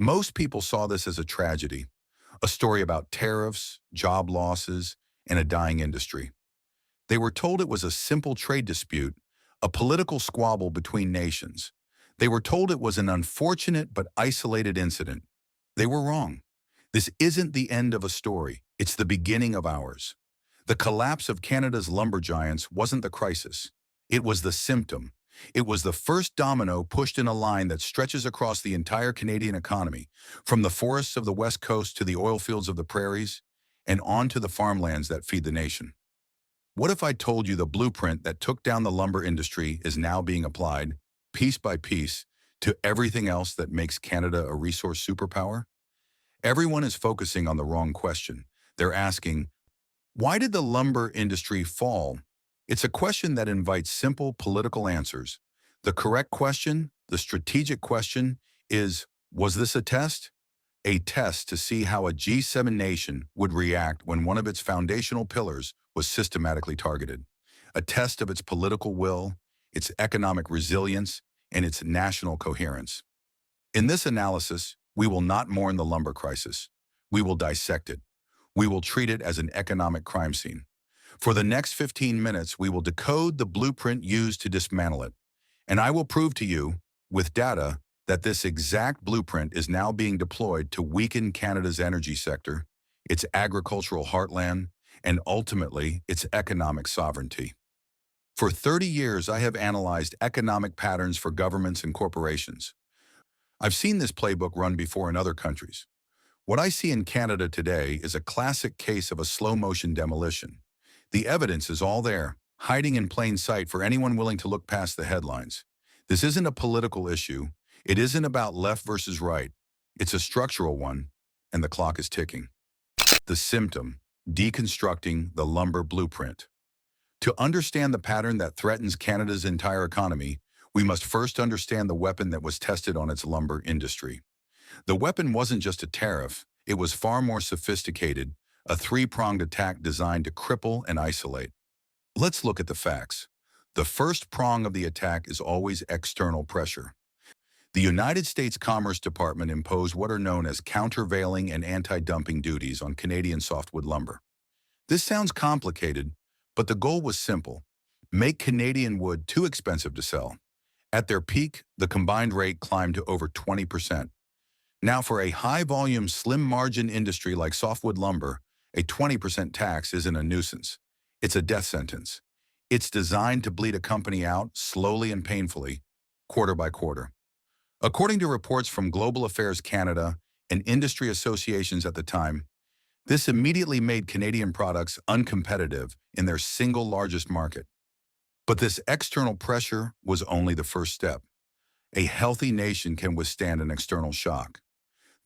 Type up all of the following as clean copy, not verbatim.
Most people saw this as a tragedy, a story about tariffs, job losses, and a dying industry. They were told it was a simple trade dispute, a political squabble between nations. They were told it was an unfortunate but isolated incident. They were wrong. This isn't the end of a story. It's the beginning of ours. The collapse of Canada's lumber giants wasn't the crisis. It was the symptom. It was the first domino pushed in a line that stretches across the entire Canadian economy, from the forests of the West Coast to the oil fields of the prairies, and on to the farmlands that feed the nation. What if I told you the blueprint that took down the lumber industry is now being applied, piece by piece, to everything else that makes Canada a resource superpower? Everyone is focusing on the wrong question. They're asking, why did the lumber industry fall? It's a question that invites simple political answers. The correct question, the strategic question, is, was this a test? A test to see how a G7 nation would react when one of its foundational pillars was systematically targeted. A test of its political will, its economic resilience, and its national coherence. In this analysis, we will not mourn the lumber crisis. We will dissect it. We will treat it as an economic crime scene. For the next 15 minutes, we will decode the blueprint used to dismantle it. And I will prove to you, with data, that this exact blueprint is now being deployed to weaken Canada's energy sector, its agricultural heartland, and ultimately its economic sovereignty. For 30 years, I have analyzed economic patterns for governments and corporations. I've seen this playbook run before in other countries. What I see in Canada today is a classic case of a slow-motion demolition. The evidence is all there, hiding in plain sight for anyone willing to look past the headlines. This isn't a political issue. It isn't about left versus right. It's a structural one, and the clock is ticking. The symptom, deconstructing the lumber blueprint. To understand the pattern that threatens Canada's entire economy, we must first understand the weapon that was tested on its lumber industry. The weapon wasn't just a tariff, it was far more sophisticated, a three-pronged attack designed to cripple and isolate. Let's look at the facts. The first prong of the attack is always external pressure. The United States Commerce Department imposed what are known as countervailing and anti-dumping duties on Canadian softwood lumber. This sounds complicated, but the goal was simple: make Canadian wood too expensive to sell. At their peak, the combined rate climbed to over 20%. Now, for a high-volume, slim-margin industry like softwood lumber, a 20% tax isn't a nuisance. It's a death sentence. It's designed to bleed a company out slowly and painfully, quarter by quarter. According to reports from Global Affairs Canada and industry associations at the time, this immediately made Canadian products uncompetitive in their single largest market. But this external pressure was only the first step. A healthy nation can withstand an external shock.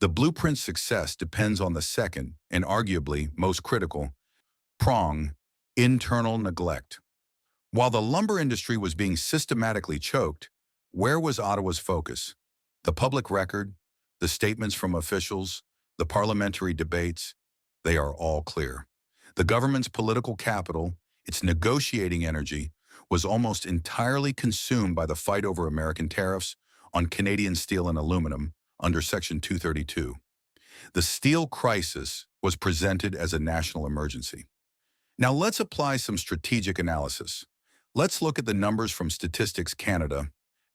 The blueprint's success depends on the second, and arguably most critical, prong, internal neglect. While the lumber industry was being systematically choked, where was Ottawa's focus? The public record, the statements from officials, the parliamentary debates, they are all clear. The government's political capital, its negotiating energy, was almost entirely consumed by the fight over American tariffs on Canadian steel and aluminum under Section 232. The steel crisis was presented as a national emergency. Now let's apply some strategic analysis. Let's look at the numbers from Statistics Canada.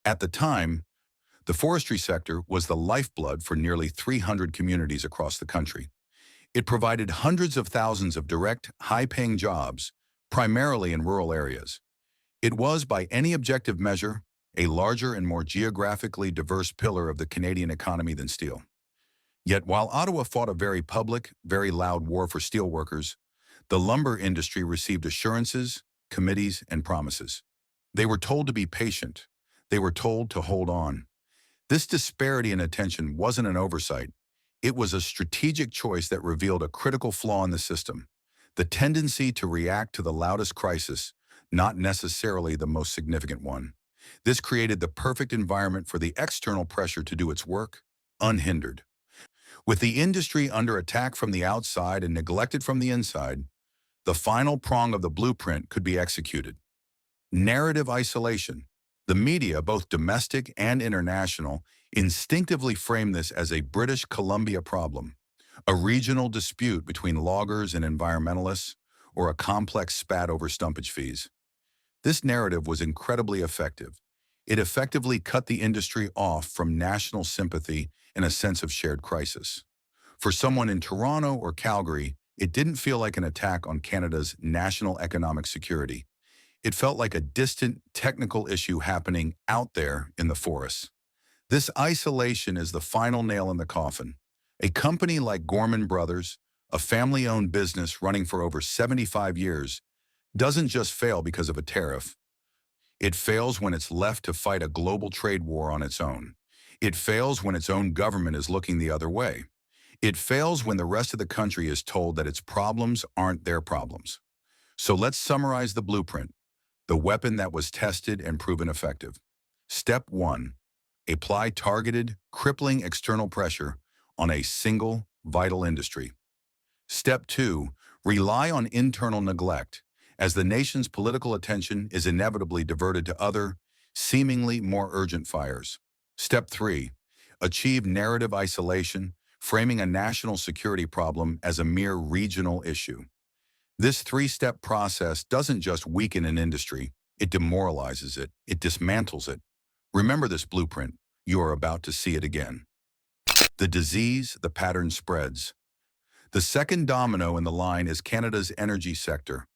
At the time, the forestry sector was the lifeblood for nearly 300 communities across the country. It provided hundreds of thousands of direct, high-paying jobs, primarily in rural areas. It was, by any objective measure, a larger and more geographically diverse pillar of the Canadian economy than steel. Yet while Ottawa fought a very public, very loud war for steelworkers, the lumber industry received assurances, committees, and promises. They were told to be patient. They were told to hold on. This disparity in attention wasn't an oversight. It was a strategic choice that revealed a critical flaw in the system: the tendency to react to the loudest crisis, not necessarily the most significant one. This created the perfect environment for the external pressure to do its work, unhindered. With the industry under attack from the outside and neglected from the inside, the final prong of the blueprint could be executed. Narrative isolation. The media, both domestic and international, instinctively frame this as a British Columbia problem, a regional dispute between loggers and environmentalists, or a complex spat over stumpage fees. This narrative was incredibly effective. It effectively cut the industry off from national sympathy and a sense of shared crisis. For someone in Toronto or Calgary, it didn't feel like an attack on Canada's national economic security. It felt like a distant technical issue happening out there in the forests. This isolation is the final nail in the coffin. A company like Gorman Brothers, a family-owned business running for over 75 years, doesn't just fail because of a tariff. It fails when it's left to fight a global trade war on its own. It fails when its own government is looking the other way. It fails when the rest of the country is told that its problems aren't their problems. So let's summarize the blueprint, the weapon that was tested and proven effective. Step 1. Apply targeted, crippling external pressure on a single, vital industry. Step 2. Rely on internal neglect, as the nation's political attention is inevitably diverted to other, seemingly more urgent fires. Step 3. Achieve narrative isolation, framing a national security problem as a mere regional issue. This three-step process doesn't just weaken an industry, it demoralizes it, it dismantles it. Remember this blueprint. You are about to see it again. The disease, the pattern spreads. The second domino in the line is Canada's energy sector,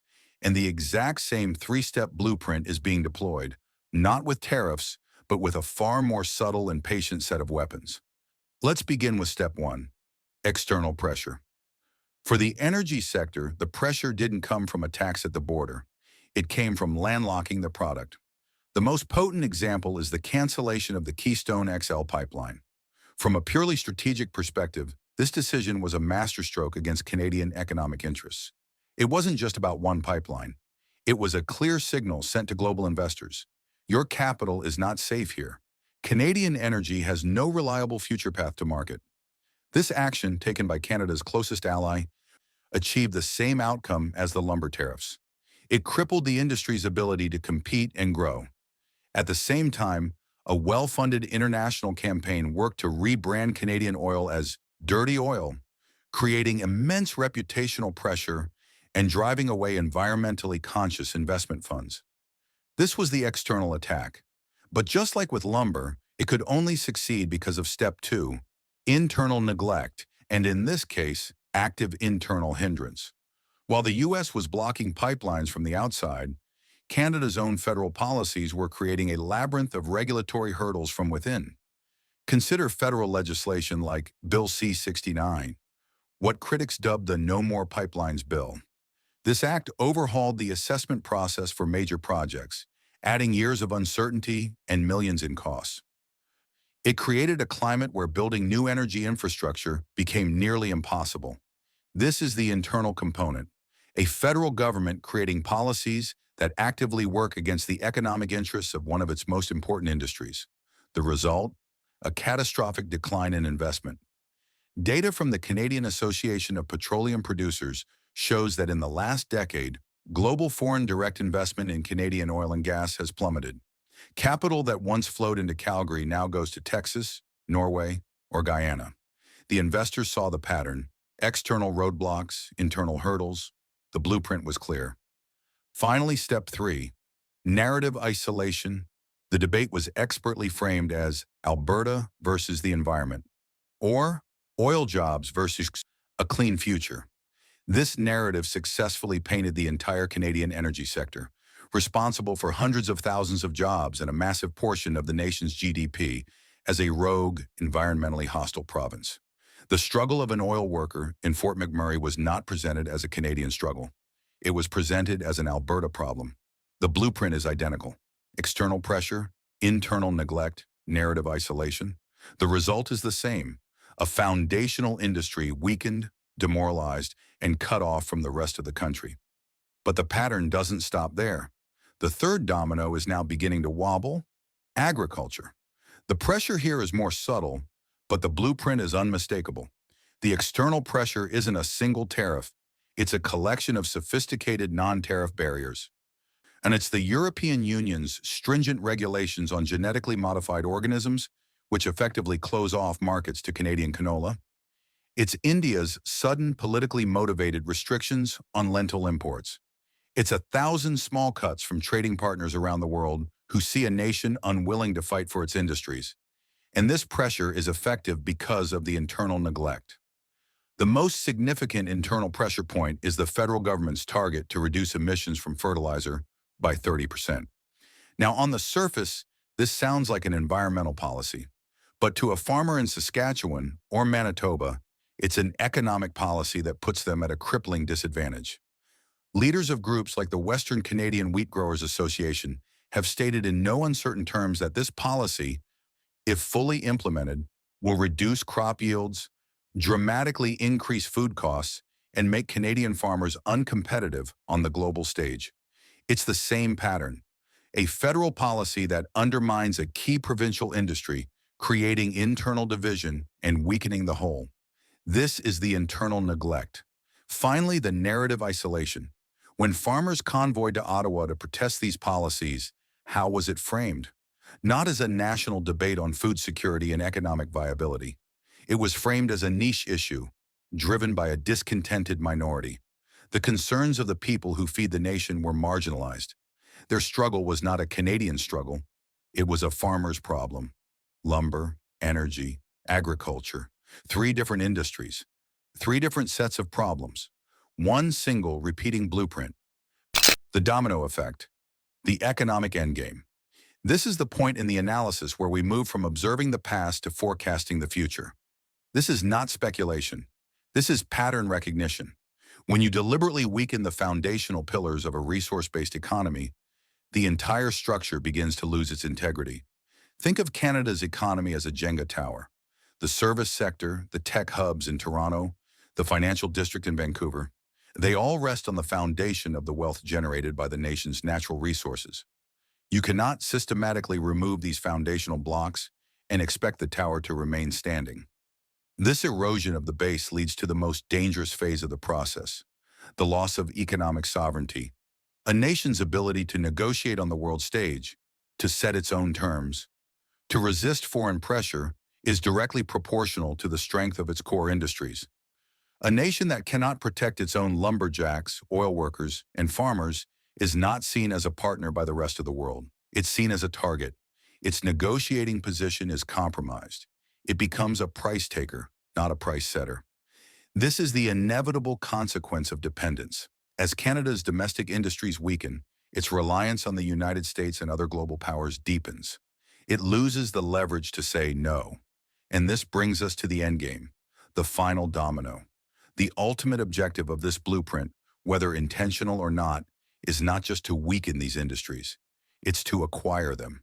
and the exact same three-step blueprint is being deployed, not with tariffs, but with a far more subtle and patient set of weapons. Let's begin with step 1, external pressure. For the energy sector, the pressure didn't come from attacks at the border. It came from landlocking the product. The most potent example is the cancellation of the Keystone XL pipeline. From a purely strategic perspective, this decision was a masterstroke against Canadian economic interests. It wasn't just about one pipeline. It was a clear signal sent to global investors. Your capital is not safe here. Canadian energy has no reliable future path to market. This action, taken by Canada's closest ally, achieved the same outcome as the lumber tariffs. It crippled the industry's ability to compete and grow. At the same time, a well-funded international campaign worked to rebrand Canadian oil as dirty oil, creating immense reputational pressure and driving away environmentally conscious investment funds. This was the external attack. But just like with lumber, it could only succeed because of step 2, internal neglect, and in this case, active internal hindrance. While the U.S. was blocking pipelines from the outside, Canada's own federal policies were creating a labyrinth of regulatory hurdles from within. Consider federal legislation like Bill C-69, what critics dubbed the No More Pipelines Bill. This act overhauled the assessment process for major projects, adding years of uncertainty and millions in costs. It created a climate where building new energy infrastructure became nearly impossible. This is the internal component, a federal government creating policies that actively work against the economic interests of one of its most important industries. The result? A catastrophic decline in investment. Data from the Canadian Association of Petroleum Producers shows that in the last decade, global foreign direct investment in Canadian oil and gas has plummeted. Capital that once flowed into Calgary now goes to Texas, Norway, or Guyana. The investors saw the pattern: external roadblocks, internal hurdles. The blueprint was clear. Finally, step 3, narrative isolation. The debate was expertly framed as Alberta versus the environment, or oil jobs versus a clean future. This narrative successfully painted the entire Canadian energy sector, responsible for hundreds of thousands of jobs and a massive portion of the nation's GDP, as a rogue, environmentally hostile province. The struggle of an oil worker in Fort McMurray was not presented as a Canadian struggle. It was presented as an Alberta problem. The blueprint is identical: external pressure, internal neglect, narrative isolation. The result is the same: a foundational industry weakened, demoralized, and cut off from the rest of the country. But the pattern doesn't stop there. The third domino is now beginning to wobble: agriculture. The pressure here is more subtle, but the blueprint is unmistakable. The external pressure isn't a single tariff. It's a collection of sophisticated non-tariff barriers. And it's the European Union's stringent regulations on genetically modified organisms, which effectively close off markets to Canadian canola. It's India's sudden politically motivated restrictions on lentil imports. It's 1,000 small cuts from trading partners around the world who see a nation unwilling to fight for its industries. And this pressure is effective because of the internal neglect. The most significant internal pressure point is the federal government's target to reduce emissions from fertilizer by 30%. Now, on the surface, this sounds like an environmental policy, but to a farmer in Saskatchewan or Manitoba, it's an economic policy that puts them at a crippling disadvantage. Leaders of groups like the Western Canadian Wheat Growers Association have stated in no uncertain terms that this policy, if fully implemented, will reduce crop yields, dramatically increase food costs, and make Canadian farmers uncompetitive on the global stage. It's the same pattern. A federal policy that undermines a key provincial industry, creating internal division and weakening the whole. This is the internal neglect. Finally, the narrative isolation. When farmers convoyed to Ottawa to protest these policies, how was it framed? Not as a national debate on food security and economic viability. It was framed as a niche issue, driven by a discontented minority. The concerns of the people who feed the nation were marginalized. Their struggle was not a Canadian struggle. It was a farmer's problem. Lumber, energy, agriculture, 3 different industries, 3 different sets of problems, one single repeating blueprint. The domino effect, the economic endgame. This is the point in the analysis where we move from observing the past to forecasting the future. This is not speculation. This is pattern recognition. When you deliberately weaken the foundational pillars of a resource-based economy, the entire structure begins to lose its integrity. Think of Canada's economy as a Jenga tower. The service sector, the tech hubs in Toronto, the financial district in Vancouver, they all rest on the foundation of the wealth generated by the nation's natural resources. You cannot systematically remove these foundational blocks and expect the tower to remain standing. This erosion of the base leads to the most dangerous phase of the process, the loss of economic sovereignty. A nation's ability to negotiate on the world stage, to set its own terms, to resist foreign pressure is directly proportional to the strength of its core industries. A nation that cannot protect its own lumberjacks, oil workers, and farmers is not seen as a partner by the rest of the world. It's seen as a target. Its negotiating position is compromised. It becomes a price taker, not a price setter. This is the inevitable consequence of dependence. As Canada's domestic industries weaken, its reliance on the United States and other global powers deepens. It loses the leverage to say no. And this brings us to the endgame, the final domino. The ultimate objective of this blueprint, whether intentional or not, is not just to weaken these industries. It's to acquire them.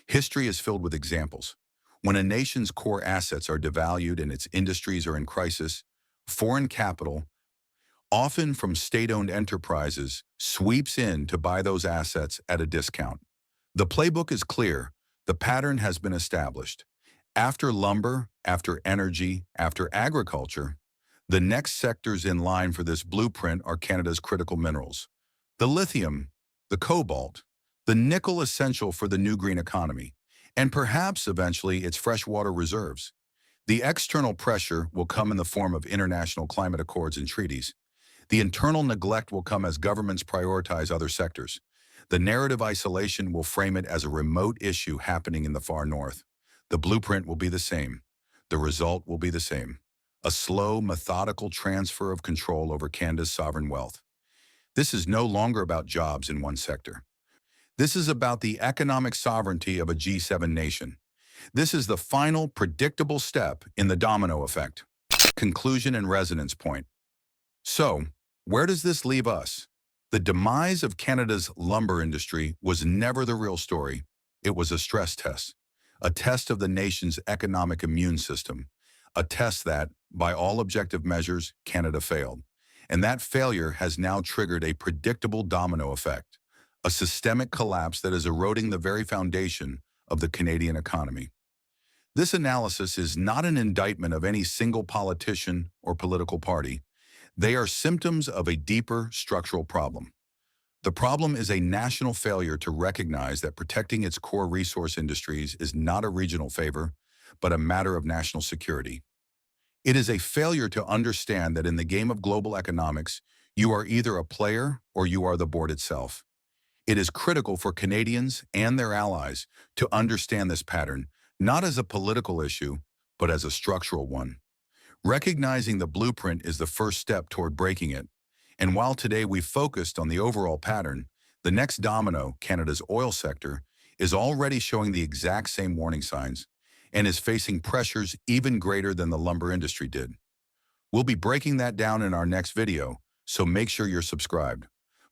History is filled with examples. When a nation's core assets are devalued and its industries are in crisis, foreign capital, often from state-owned enterprises, sweeps in to buy those assets at a discount. The playbook is clear. The pattern has been established. After lumber, after energy, after agriculture, the next sectors in line for this blueprint are Canada's critical minerals. The lithium, the cobalt, the nickel essential for the new green economy, and perhaps eventually its freshwater reserves. The external pressure will come in the form of international climate accords and treaties. The internal neglect will come as governments prioritize other sectors. The narrative isolation will frame it as a remote issue happening in the far north. The blueprint will be the same. The result will be the same. A slow, methodical transfer of control over Canada's sovereign wealth. This is no longer about jobs in one sector. This is about the economic sovereignty of a G7 nation. This is the final, predictable step in the domino effect. Conclusion and resonance point. So, where does this leave us? The demise of Canada's lumber industry was never the real story. It was a stress test, a test of the nation's economic immune system, a test that, by all objective measures, Canada failed. And that failure has now triggered a predictable domino effect, a systemic collapse that is eroding the very foundation of the Canadian economy. This analysis is not an indictment of any single politician or political party. They are symptoms of a deeper structural problem. The problem is a national failure to recognize that protecting its core resource industries is not a regional favor, but a matter of national security. It is a failure to understand that in the game of global economics, you are either a player or you are the board itself. It is critical for Canadians and their allies to understand this pattern, not as a political issue, but as a structural one. Recognizing the blueprint is the first step toward breaking it. And while today we focused on the overall pattern, the next domino, Canada's oil sector, is already showing the exact same warning signs and is facing pressures even greater than the lumber industry did. We'll be breaking that down in our next video, so make sure you're subscribed.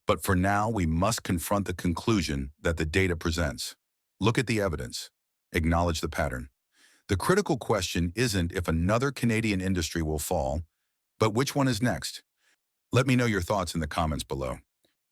But for now, we must confront the conclusion that the data presents. Look at the evidence. Acknowledge the pattern. The critical question isn't if another Canadian industry will fall, but which one is next. Let me know your thoughts in the comments below.